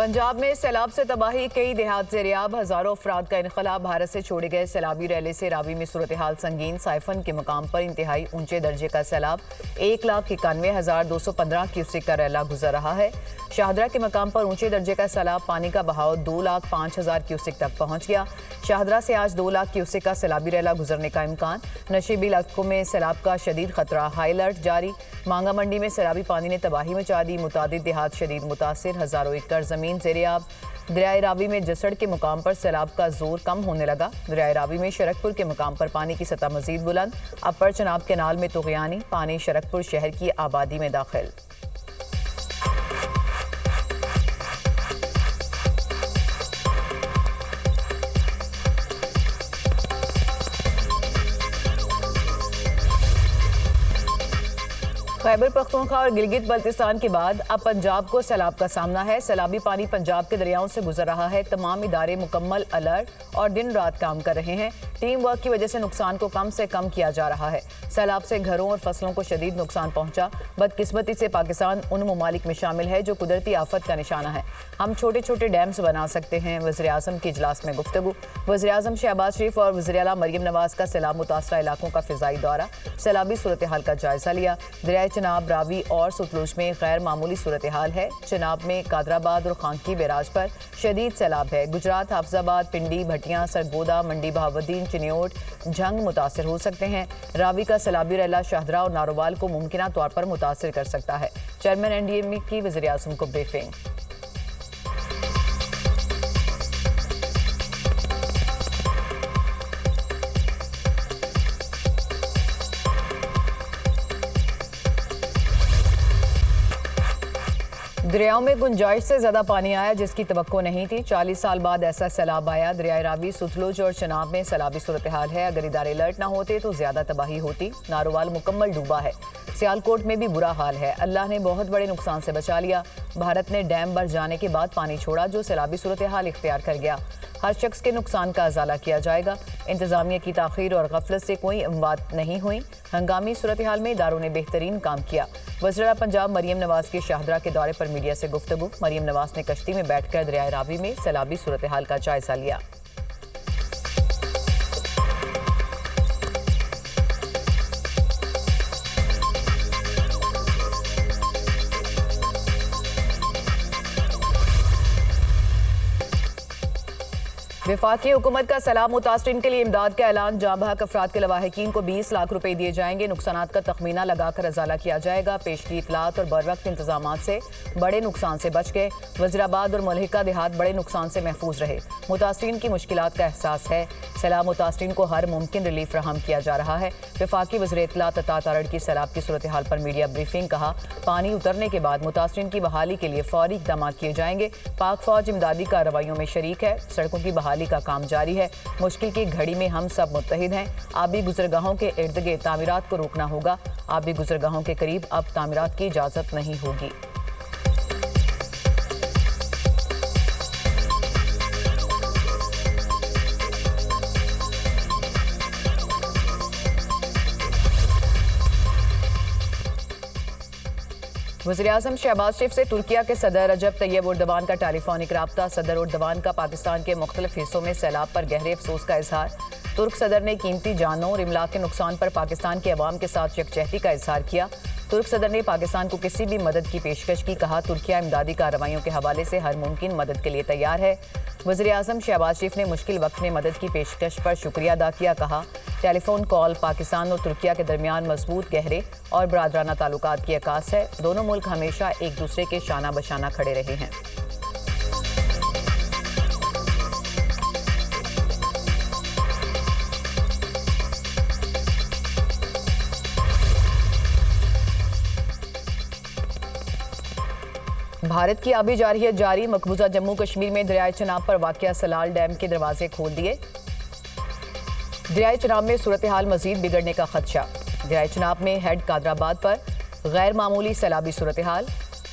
पंजाब में सैलाब से तबाही, कई देहात ज़ेरियाब, हज़ारों अफराद का इनखला। भारत से छोड़े गए सैलाबी रैले से रावी में सूरत हाल संगीन। साइफन के मकाम पर इंतहाई ऊंचे दर्जे का सैलाब, 1,91,215 क्यूसेक का रैला गुजर रहा है। शाहदरा के मकाम पर ऊंचे दर्जे का सैलाब, पानी का बहाव 2,05,000 क्यूसेक तक पहुंच गया। शाहदरा से आज 2 लाख क्यूसेक का सैलाबी रैला गुजरने का इम्कान। नशीबी इलाकों में सैलाब का शदीद खतरा, हाई अलर्ट जारी। मांगा मंडी में सैलाबी पानी ने तबाही मचा दी, मुतादिद देहात शदीद मुतासिर, हज़ारों एकड़ ज़मीन ज़ेरियाब। दरियाए रावी में जसड़ के मुकाम पर सैलाब का जोर कम होने लगा। दरियाए रावी में शरकपुर के मुकाम पर पानी की सतह मजीद बुलंद। अपर चनाब कैनाल में तुग़यानी पानी शरकपुर शहर की आबादी में दाखिल। खैबर पख्तूनख्वा और गिलगित बल्तिस्तान के बाद अब पंजाब को सैलाब का सामना है। सैलाबी पानी पंजाब के दरियाओं से गुजर रहा है। तमाम इदारे मुकम्मल अलर्ट और दिन रात काम कर रहे हैं। टीम वर्क की वजह से नुकसान को कम से कम किया जा रहा है। सैलाब से घरों और फसलों को शदीद नुकसान पहुंचा। बदकिस्मती से पाकिस्तान उन ममालिक में शामिल है जो कुदरती आफत का निशाना है। हम छोटे छोटे डैम्स बना सकते हैं। वज़ीर-ए-आज़म की इजलास में गुफ्तगू। वज़ीर-ए-आज़म शहबाज शरीफ और वज़ीर-ए-आला मरियम नवाज का सैलाब मुतासरा इलाकों का फ़िज़ाई दौरा, सैलाबी सूरत हाल का जायजा लिया। दरियाए चनाब, रावी और सतलुज में गैर मामूली सूरत हाल है। चनाब में कादराबाद और खांकी बैराज पर शदीद सैलाब है। गुजरात, हाफजाबाद, पिंडी, भटियां, सरगोदा, मंडी बहावुद्दीन, चिन्योट, झंग मुतासर हो सकते हैं। रावी का सैलाबी रैला शाहदरा और नारोवाल को मुमकिना तौर पर मुतासर कर सकता है। चेयरमैन NDMA की वज़ीर-ए-आज़म को ब्रीफिंग। दरियाओं में गुंजाइश से ज्यादा पानी आया जिसकी तवक्को नहीं थी। 40 साल बाद ऐसा सैलाब आया। दरियाए रावी, सतलुज और चनाब में सैलाबी सूरत हाल है। अगर इदारे अलर्ट ना होते तो ज्यादा तबाही होती। नारोवाल मुकम्मल डूबा है। सियालकोट में भी बुरा हाल है। अल्लाह ने बहुत बड़े नुकसान से बचा लिया। भारत ने डैम भर जाने के बाद पानी छोड़ा जो सैलाबी सूरत हाल इख्तियार कर गया। हर शख्स के नुकसान का अजाला किया जाएगा। इंतजामिया की ताखीर और गफलत से कोई अमवात नहीं हुई। हंगामी सूरत हाल में इदारों ने बेहतरीन काम किया। वज़ीर पंजाब मरियम नवाज के शाहदरा के दौरे पर मीडिया से गुफ्तगू। मरियम नवाज ने कश्ती में बैठकर दरियाए रावी में सैलाबी सूरत हाल का जायजा लिया। वफाकी हुकूमत का सैलाब मुतासरीन के लिए इमदाद का ऐलान। जाँ बहक अफराद के लवाहिकीन को 20 लाख रुपए दिए जाएंगे। नुकसानात का तखमीना लगाकर अजाला किया जाएगा। पेश की इतलात और बरवक्त इंतजामात से बड़े नुकसान से बच गए। वज़ीराबाद और मुल्हिका देहात बड़े नुकसान से महफूज रहे। मुतासरीन की मुश्किलात का एहसास है। सैलाब मुतासरीन को हर मुमकिन रिलीफ फराहम किया जा रहा है। वफाकी वज़ीर इत्तलात अता तारड़ की सैलाब की सूरत हाल पर मीडिया ब्रीफिंग। कहा, पानी उतरने के बाद मुतासरीन की बहाली के लिए फौरी इक़दाम किए जाएंगे। पाक फौज इमदादी कार्रवाइयों में शरीक है। सड़कों की बहाली का काम जारी है। मुश्किल की घड़ी में हम सब मुत्तहिद हैं। आबी गुजरगाहों के इर्द गिर्द तामीरात को रोकना होगा। आबी गुजरगाहों के करीब अब तामीरात की इजाज़त नहीं होगी। वज़ीर-ए-आज़म शहबाज शरीफ से तुर्किया के सदर रजब तैयब एर्दोगान का टेलीफोनिक राब्ता। सदर एर्दोगान का पाकिस्तान के मुख्तलिफ हिस्सों में सैलाब पर गहरे अफसोस का इजहार। तुर्क सदर ने कीमती जानों और इमलाक के नुकसान पर पाकिस्तान के अवाम के साथ यकजहती का इजहार किया। तुर्क सदर ने पाकिस्तान को किसी भी मदद की पेशकश की। कहा, तुर्किया इमदादी कार्रवाइयों के हवाले से हर मुमकिन मदद के लिए तैयार है। वज़ीर-ए-आज़म शहबाज शरीफ ने मुश्किल वक्त में मदद की पेशकश पर शुक्रिया अदा किया। कहा, टेलीफोन कॉल पाकिस्तान और तुर्किया के दरमियान मजबूत, गहरे और बरादराना ताल्लुकात की अक्कास है। दोनों मुल्क हमेशा एक दूसरे के शाना बशाना खड़े रहे हैं। भारत की आबी जारहियत जारी। मकबूजा जम्मू कश्मीर में दरियाए चनाब पर वाक़या सलाल डैम के दरवाजे खोल दिए। दरियाए चनाब में सूरत हाल मजीद बिगड़ने का खदशा। दरियाए चनाब में हेड कादराबाद पर गैर मामूली सैलाबी सूरत हाल।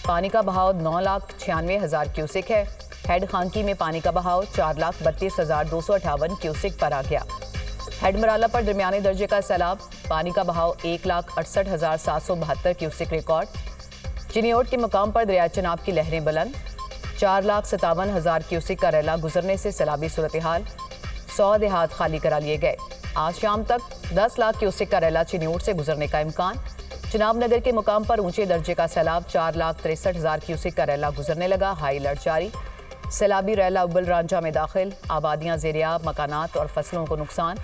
पानी का बहाव 9,96,000 क्यूसेक है। हेड खांकी में पानी का बहाव 4,32,258 क्यूसेक पर आ गया। हेड मराला पर दरमियाने दर्जे का सैलाब। पानी का बहाव 1,68,772 क्यूसेक रिकॉर्ड। चिन्योट के मकाम पर दरिया चनाब की लहरें बुलंद। 4,57,000 क्यूसेक का रैला गुजरने से सैलाबी सूरत हाल, 100 देहात खाली करा लिए गए। आज शाम तक 10 लाख क्यूसेक का रैला चिन्योट से गुजरने का इम्कान। चिनाब नगर के मुकाम पर ऊंचे दर्जे का सैलाब 4,63,000 क्यूसेक का रैला गुजरने लगा। हाई अलर्ट जारी। सैलाबी रैला उबल रांझा में दाखिल, आबादियां ज़ेरियाब, मकानात और फसलों को नुकसान।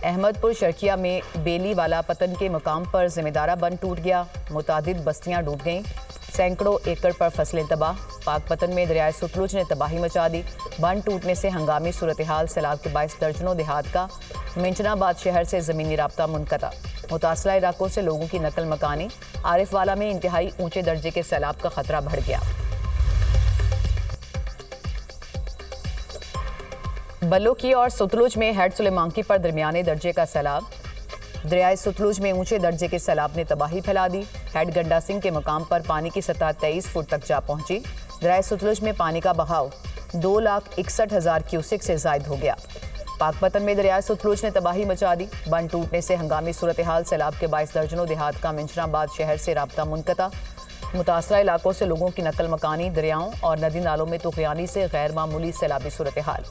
अहमदपुर शर्किया में बेली वाला पतन के मुकाम पर जिम्मेदारा बंद टूट गया, मुतादिद बस्तियां डूब गईं, सैकड़ों एकड़ पर फसलें तबाह। पाकपतन में दरियाए सतलुज ने तबाही मचा दी। बंद टूटने से हंगामी सूरत हाल, सैलाब के बायस दर्जनों देहात का मिंचनाबाद शहर से ज़मीनी राब्ता मुनक़ता। मुतासरा इलाकों से लोगों की नकल मकानी। आरिफवाला में इंतहाई ऊंचे दर्जे के सैलाब का खतरा बढ़ गया। बल्लोकी और सतलुज में हेड सुलेमांकी पर दरमियाने दर्जे का सैलाब। दरियाए सतलुज में ऊंचे दर्जे के सैलाब ने तबाही फैला दी। हेड गंडा सिंह के मुकाम पर पानी की सतह 23 फुट तक जा पहुंची। दरियाए सतलुज में पानी का बहाव 2,61,000 क्यूसेक से जायद हो गया। पाकपतन में दरियाए सतलुज ने तबाही मचा दी। बंद टूटने से हंगामी सूरत हाल, सैलाब के बायस दर्जनों देहात का मिंचनाबाद शहर से राब्ता मुनक़ता। मुतासरा इलाकों से लोगों की नकल मकानी। दरियाओं और नदी नालों में तुग़यानी से गैर मामूली सैलाबी सूरत हाल।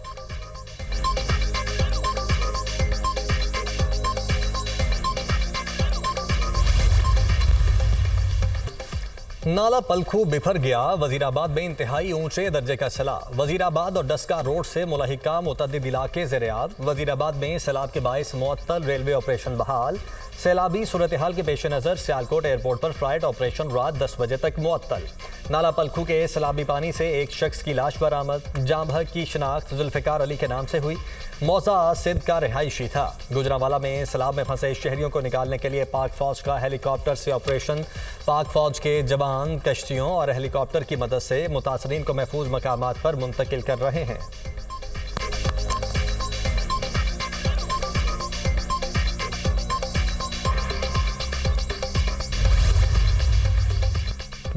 नाला पलखू बिफर गया, वजीराबाद में इंतहाई ऊंचे दर्जे का सैलाब। वजीराबाद और डस्का रोड से मुलाहिका मुतअद्दिद इलाके ज़ेर-ए-आब। वजीराबाद में सैलाब के बायस मुअत्तल रेलवे ऑपरेशन बहाल। सैलाबी सूरत हाल के पेश नज़र सियालकोट एयरपोर्ट पर फ्लाइट ऑपरेशन रात 10 बजे तक मुअत्तल। नाला पलखू के सैलाबी पानी से एक शख्स की लाश बरामद। जामभग की शनाख्त जुल्फ़िकार अली के नाम से हुई। मौजा सिंध का रिहायशी था। गुजरांवाला में सैलाब में फंसे शहरियों को निकालने के लिए पाक फौज का हेलीकॉप्टर से ऑपरेशन। पाक फौज के जवान कश्तियों और हेलीकॉप्टर की मदद से मुतासरीन को महफूज मकामात पर मुंतकिल कर रहे हैं।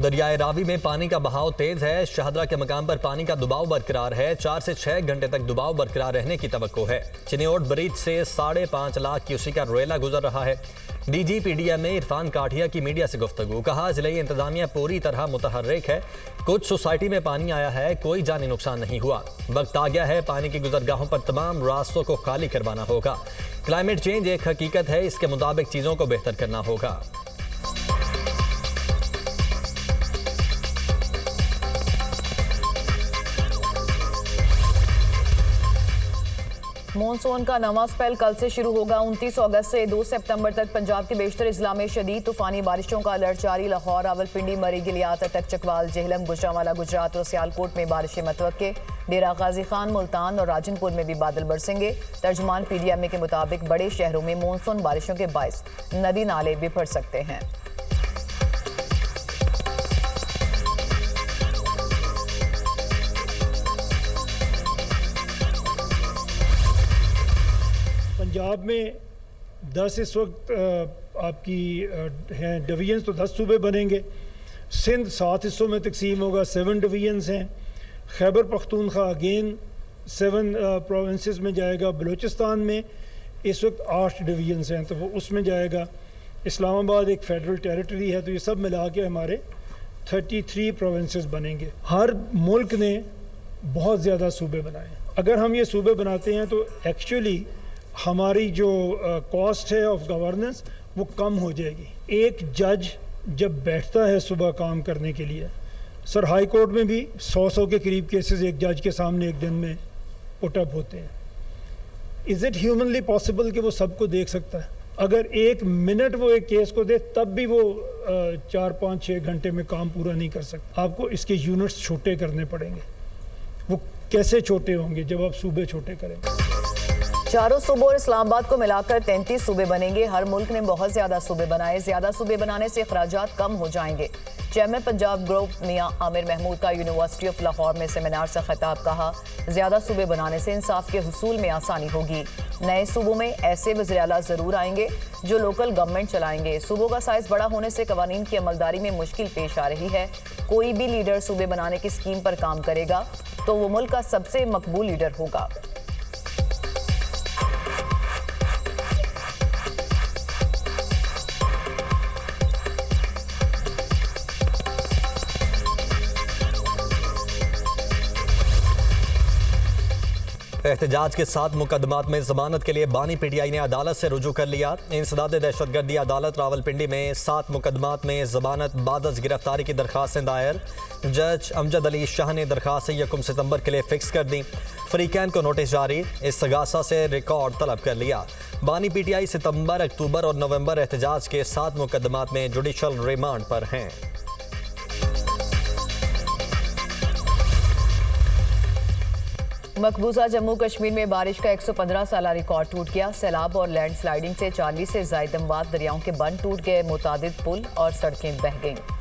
दरियाए रावी में पानी का बहाव तेज है। शाहदरा के मकाम पर पानी का दबाव बरकरार है। 4 से 6 घंटे तक दबाव बरकरार रहने की तवक्को है। चिन्योट ब्रिज से 5.5 लाख क्यूसेक का रेला गुजर रहा है। DGPDM में इरफान काठिया की मीडिया से गुफ्तगू। कहा, जिले इंतजामिया पूरी तरह मुतहर्रिक है। कुछ सोसाइटी में पानी आया है, कोई जानी नुकसान नहीं हुआ। वक्त आ गया है, पानी की गुजरगाहों पर तमाम रास्तों को खाली करवाना होगा। क्लाइमेट चेंज एक हकीकत है, इसके मुताबिक चीज़ों को बेहतर करना होगा। मॉनसून का नवा स्पेल कल से शुरू होगा। 29 अगस्त से 2 सितंबर तक पंजाब के बेशतर इजला में शदीद तूफानी बारिशों का अलर्ट जारी। लाहौर, रावलपिंडी, मरी, गिलियात, अटक, चकवाल, जेहलम, गुजरांवाला, गुजरात और सियालकोट में बारिशें मतवक्के। डेरा गाजी खान, मुल्तान और राजनपुर में भी बादल बरसेंगे। तर्जुमान PDMA के मुताबिक बड़े शहरों में मॉनसून बारिशों के बायस नदी नाले बिफर सकते हैं। पंजाब में 10 इस वक्त आपकी हैं डिवीजन्स, तो 10 सूबे बनेंगे। सिंध 7 हिस्सों में तकसीम होगा, 7 डिवीजन्स हैं। खैबर पख्तूनख्वा अगेन 7 प्रोविंसेस में जाएगा। बलूचिस्तान में इस वक्त 8 डिवीजन्स हैं, तो वो उसमें जाएगा। इस्लामाबाद एक फेडरल टेरिटरी है, तो ये सब मिला के हमारे 33 प्रोविंसेस बनेंगे। हर मुल्क ने बहुत ज़्यादा सूबे बनाए। अगर हम ये सूबे बनाते हैं तो एक्चुअली हमारी जो कॉस्ट है ऑफ गवर्नेंस वो कम हो जाएगी। एक जज जब बैठता है सुबह काम करने के लिए, सर हाई कोर्ट में भी 100 के करीब केसेस एक जज के सामने एक दिन में पुटअप होते हैं। इज़ इट ह्यूमनली पॉसिबल कि वो सबको देख सकता है? अगर 1 मिनट वो एक केस को दे तब भी वो 4, 5, 6 घंटे में काम पूरा नहीं कर सकता। आपको इसके यूनिट्स छोटे करने पड़ेंगे। वो कैसे छोटे होंगे? जब आप सूबे छोटे करेंगे। चारों सूबों और इस्लामाबाद को मिलाकर 33 सूबे बनेंगे। हर मुल्क ने बहुत ज्यादा सूबे बनाए। ज्यादा सूबे बनाने से अखराजात कम हो जाएंगे। चेयरमैन पंजाब ग्रुप मियां आमिर महमूद का यूनिवर्सिटी ऑफ लाहौर में सेमिनार से खिताब। कहा, ज्यादा सूबे बनाने से इंसाफ के हुसूल में आसानी होगी। नए सूबों में ऐसे वज़ीर आला जरूर आएंगे जो लोकल गवर्नमेंट चलाएंगे। सूबों का साइज बड़ा होने से कवानीन की अमलदारी में मुश्किल पेश आ रही है। कोई भी लीडर सूबे बनाने की स्कीम पर काम करेगा तो वो मुल्क का सबसे मकबूल लीडर होगा। एहतजाज के 7 मुकदमात में जमानत के लिए बानी पीटीआई ने अदालत से रुजू कर लिया। इंसदाद दहशतगर्दी अदालत रावलपिंडी में 7 मुकदमात में जमानत बादस गिरफ्तारी की दरखास्तें दायर। जज अमजद अली शाह ने दरखास्तें 1 सितंबर के लिए फिक्स कर दी। फरीकैन को नोटिस जारी, इस्तगासा से रिकॉर्ड तलब कर लिया। बानी पीटीआई सितंबर, अक्टूबर और नवंबर एहतजाज के 7 मुकदमात में जुडिशल रिमांड पर हैं। मकबूजा जम्मू कश्मीर में बारिश का 115 साला रिकॉर्ड टूट गया। सैलाब और लैंडस्लाइडिंग से 40 से ज्यादा अमवात, दरियाओं के बंद टूट गए, मुतादिद पुल और सड़कें बह गईं।